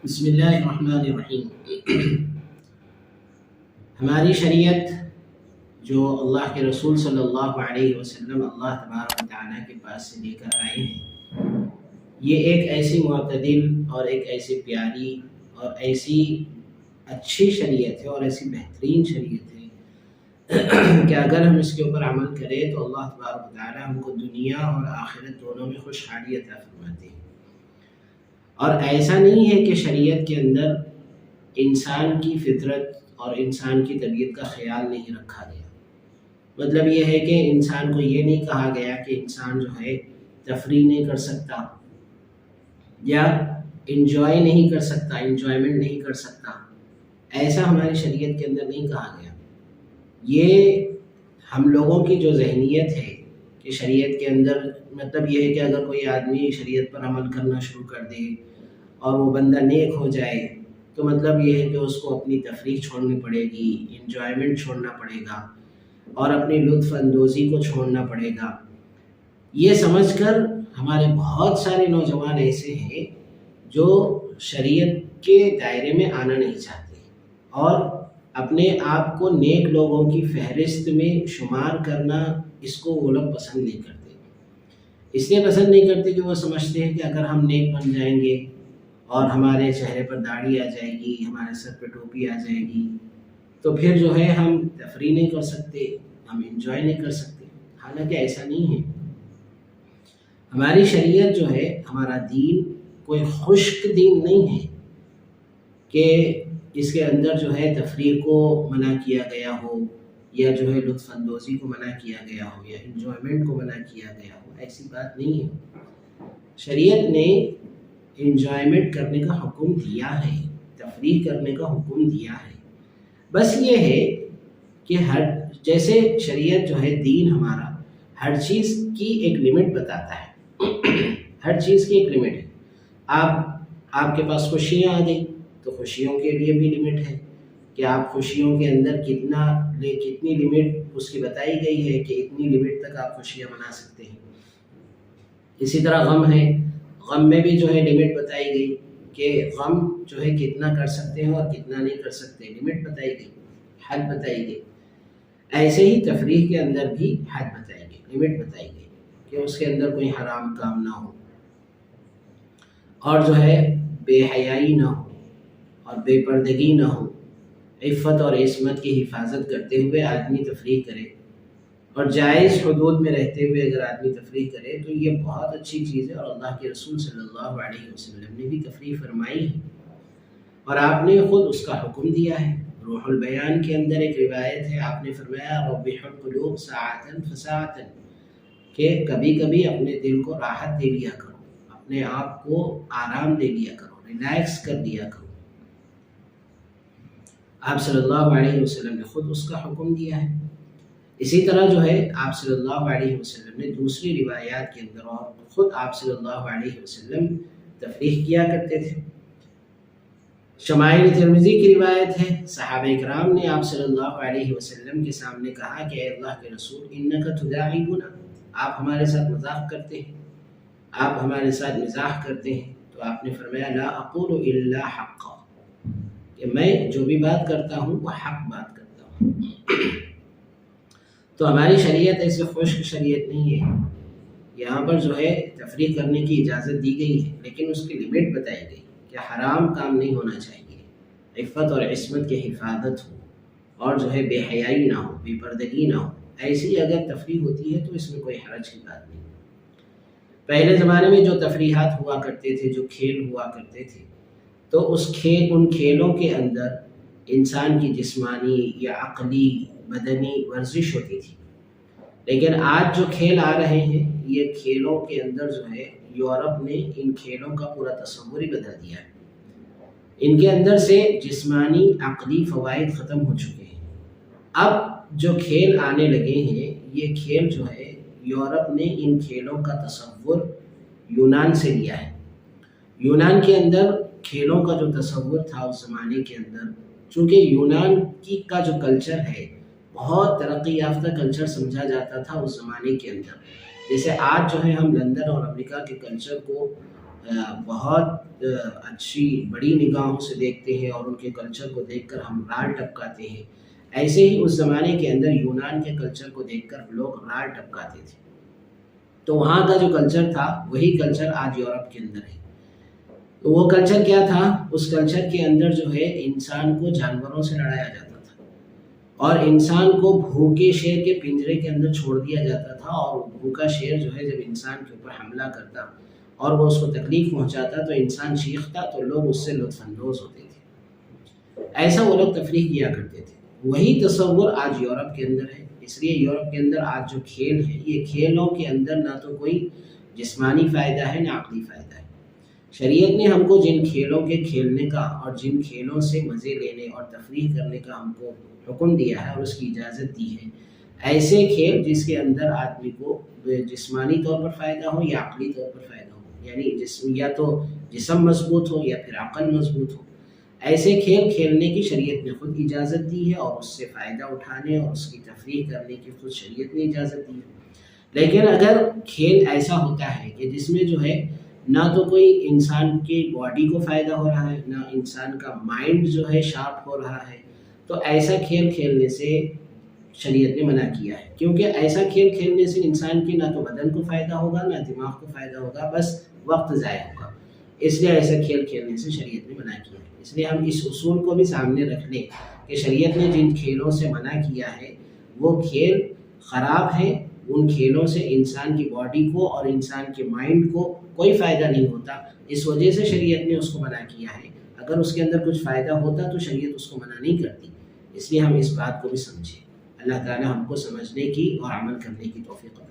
بسم اللہ الرحمن الرحیم۔ ہماری شریعت جو اللہ کے رسول صلی اللہ علیہ وسلم اللہ تبارک و تعالیٰ کے پاس سے لے کر آئے ہیں، یہ ایک ایسی معتدل اور ایک ایسی پیاری اور ایسی اچھی شریعت ہے اور ایسی بہترین شریعت ہے کہ اگر ہم اس کے اوپر عمل کریں تو اللہ تبارک و تعالیٰ ہم کو دنیا اور آخرت دونوں میں خوشحالی عطا فرماتے ہیں۔ اور ایسا نہیں ہے کہ شریعت کے اندر انسان کی فطرت اور انسان کی طبیعت کا خیال نہیں رکھا گیا۔ مطلب یہ ہے کہ انسان کو یہ نہیں کہا گیا کہ انسان جو ہے تفریح نہیں کر سکتا یا انجوائے نہیں کر سکتا، انجوائمنٹ نہیں کر سکتا، ایسا ہماری شریعت کے اندر نہیں کہا گیا۔ یہ ہم لوگوں کی جو ذہنیت ہے کہ شریعت کے اندر مطلب یہ ہے کہ اگر کوئی آدمی شریعت پر عمل کرنا شروع کر دے اور وہ بندہ نیک ہو جائے تو مطلب یہ ہے کہ اس کو اپنی تفریح چھوڑنی پڑے گی، انجوائمنٹ چھوڑنا پڑے گا اور اپنی لطف اندوزی کو چھوڑنا پڑے گا۔ یہ سمجھ کر ہمارے بہت سارے نوجوان ایسے ہیں جو شریعت کے دائرے میں آنا نہیں چاہتے اور اپنے آپ کو نیک لوگوں کی فہرست میں شمار کرنا اس کو وہ لوگ پسند نہیں کرتے۔ اس لیے پسند نہیں کرتے کہ وہ سمجھتے ہیں کہ اگر ہم نیک بن جائیں گے اور ہمارے چہرے پر داڑھی آ جائے گی، ہمارے سر پہ ٹوپی آ جائے گی تو پھر جو ہے ہم تفریح نہیں کر سکتے، ہم انجوائے نہیں کر سکتے۔ حالانکہ ایسا نہیں ہے۔ ہماری شریعت جو ہے، ہمارا دین کوئی خشک دین نہیں ہے کہ اس کے اندر جو ہے تفریح کو منع کیا گیا ہو یا جو ہے لطف اندوزی کو منع کیا گیا ہو یا انجوائمنٹ کو منع کیا گیا ہو، ایسی بات نہیں ہے۔ شریعت نے انجوائمنٹ کرنے کا حکم دیا ہے، تفریح کرنے کا حکم دیا ہے۔ بس یہ ہے کہ جیسے شریعت جو ہے، دین ہمارا ہر چیز کی ایک لمٹ بتاتا ہے۔ ہر چیز کی ایک لمٹ ہے۔ آپ کے پاس خوشیاں آ گئی تو خوشیوں کے لیے بھی لمٹ ہے کہ آپ خوشیوں کے اندر کتنی لمٹ اس کی بتائی گئی ہے کہ اتنی لمٹ تک آپ خوشیاں منا سکتے ہیں۔ اسی طرح غم ہے، غم میں بھی جو ہے لمٹ بتائی گئی کہ غم جو ہے کتنا کر سکتے ہیں اور کتنا نہیں کر سکتے، لمٹ بتائی گئی، حد بتائی گئی۔ ایسے ہی تفریح کے اندر بھی حد بتائی گئی، لمٹ بتائی گئی کہ اس کے اندر کوئی حرام کام نہ ہو اور جو ہے بے حیائی نہ ہو اور بے پردگی نہ ہو۔ عفت اور عصمت کی حفاظت کرتے ہوئے آدمی تفریح کرے اور جائز حدود میں رہتے ہوئے اگر آدمی تفریح کرے تو یہ بہت اچھی چیز ہے، اور اللہ کے رسول صلی اللہ علیہ وسلم نے بھی تفریح فرمائی ہے اور آپ نے خود اس کا حکم دیا ہے۔ روح البیان کے اندر ایک روایت ہے، آپ نے فرمایا ربح القلوب ساعۃ فساعۃ، کہ کبھی کبھی اپنے دل کو راحت دے لیا کرو، اپنے آپ کو آرام دے لیا کرو، ریلیکس کر دیا کرو۔ آپ صلی اللہ علیہ وسلم نے خود اس کا حکم دیا ہے۔ اسی طرح جو ہے آپ صلی اللہ علیہ وسلم نے دوسری روایات کے اندر اور خود آپ صلی اللہ علیہ وسلم تفریح کیا کرتے تھے۔ شمائل ترمذی کی روایت ہے، صحابہ کرام نے آپ صلی اللہ علیہ وسلم کے سامنے کہا کہ اے اللہ کے رسول انک تداعبنا، آپ ہمارے ساتھ مذاق کرتے ہیں، آپ ہمارے ساتھ مزاح کرتے ہیں۔ تو آپ نے فرمایا لا اقول الا حقا، کہ میں جو بھی بات کرتا ہوں وہ حق بات کرتا ہوں۔ تو ہماری شریعت ایسے خشک شریعت نہیں ہے۔ یہاں پر جو ہے تفریح کرنے کی اجازت دی گئی ہے، لیکن اس کی لمٹ بتائی گئی کہ حرام کام نہیں ہونا چاہیے، عفت اور عصمت کی حفاظت ہو اور جو ہے بے حیائی نہ ہو، بے پردگی نہ ہو۔ ایسی اگر تفریح ہوتی ہے تو اس میں کوئی حرج کی بات نہیں۔ پہلے زمانے میں جو تفریحات ہوا کرتے تھے، جو کھیل ہوا کرتے تھے، تو ان کھیلوں کے اندر انسان کی جسمانی یا عقلی بدنی ورزش ہوتی تھی۔ لیکن آج جو کھیل آ رہے ہیں، یہ کھیلوں کے اندر جو ہے یورپ نے ان کھیلوں کا پورا تصور ہی بدل دیا ہے۔ ان کے اندر سے جسمانی عقلی فوائد ختم ہو چکے ہیں۔ اب جو کھیل آنے لگے ہیں، یہ کھیل جو ہے یورپ نے ان کھیلوں کا تصور یونان سے لیا ہے۔ یونان کے اندر کھیلوں کا جو تصور تھا اس زمانے کے اندر، چونکہ یونان کا جو کلچر ہے بہت ترقی یافتہ کلچر سمجھا جاتا تھا اس زمانے کے اندر۔ جیسے آج جو ہے ہم لندن اور امریکہ کے کلچر کو بہت اچھی بڑی نگاہوں سے دیکھتے ہیں اور ان کے کلچر کو دیکھ کر ہم رال ٹپکاتے ہیں، ایسے ہی اس زمانے کے اندر یونان کے کلچر کو دیکھ کر لوگ رال ٹپکاتے تھے۔ تو وہاں کا جو کلچر تھا وہی کلچر آج یورپ کے اندر ہے۔ تو وہ کلچر کیا تھا؟ اس کلچر کے اندر جو ہے انسان کو جانوروں سے لڑایا جاتا تھا اور انسان کو بھوکے شیر کے پنجرے کے اندر چھوڑ دیا جاتا تھا، اور بھوکا شیر جو ہے جب انسان کے اوپر حملہ کرتا اور وہ اس کو تکلیف پہنچاتا تو انسان چیختا تو لوگ اس سے لطف اندوز ہوتے تھے۔ ایسا وہ لوگ تفریح کیا کرتے تھے۔ وہی تصور آج یورپ کے اندر ہے۔ اس لیے یورپ کے اندر آج جو کھیل ہے، یہ کھیلوں کے اندر نہ تو کوئی جسمانی فائدہ ہے نہ عقلی فائدہ ہے۔ شریعت نے ہم کو جن کھیلوں کے کھیلنے کا اور جن کھیلوں سے مزے لینے اور تفریح کرنے کا ہم کو حکم دیا ہے اور اس کی اجازت دی ہے، ایسے کھیل جس کے اندر آدمی کو جسمانی طور پر فائدہ ہو یا عقلی طور پر فائدہ ہو، یعنی یا تو جسم مضبوط ہو یا پھر عقل مضبوط ہو، ایسے کھیل کھیلنے کی شریعت نے خود اجازت دی ہے، اور اس سے فائدہ اٹھانے اور اس کی تفریح کرنے کی خود شریعت نے اجازت دی ہے۔ لیکن اگر کھیل ایسا ہوتا ہے کہ جس میں جو ہے نہ تو کوئی انسان کی باڈی کو فائدہ ہو رہا ہے، نہ انسان کا مائنڈ جو ہے شارپ ہو رہا ہے، تو ایسا کھیل کھیلنے سے شریعت نے منع کیا ہے، کیونکہ ایسا کھیل کھیلنے سے انسان کی نہ تو بدن کو فائدہ ہوگا نہ دماغ کو فائدہ ہوگا، بس وقت ضائع ہوگا۔ اس لیے ایسا کھیل کھیلنے سے شریعت نے منع کیا ہے۔ اس لیے ہم اس اصول کو بھی سامنے رکھ لیں کہ شریعت نے جن کھیلوں سے منع کیا ہے وہ کھیل خراب ہیں، ان کھیلوں سے انسان کی باڈی کو اور انسان کے مائنڈ کو کوئی فائدہ نہیں ہوتا، اس وجہ سے شریعت نے اس کو منع کیا ہے۔ اگر اس کے اندر کچھ فائدہ ہوتا تو شریعت اس کو منع نہیں کرتی۔ اس لیے ہم اس بات کو بھی سمجھیں۔ اللہ تعالی ہم کو سمجھنے کی اور عمل کرنے کی توفیق عطا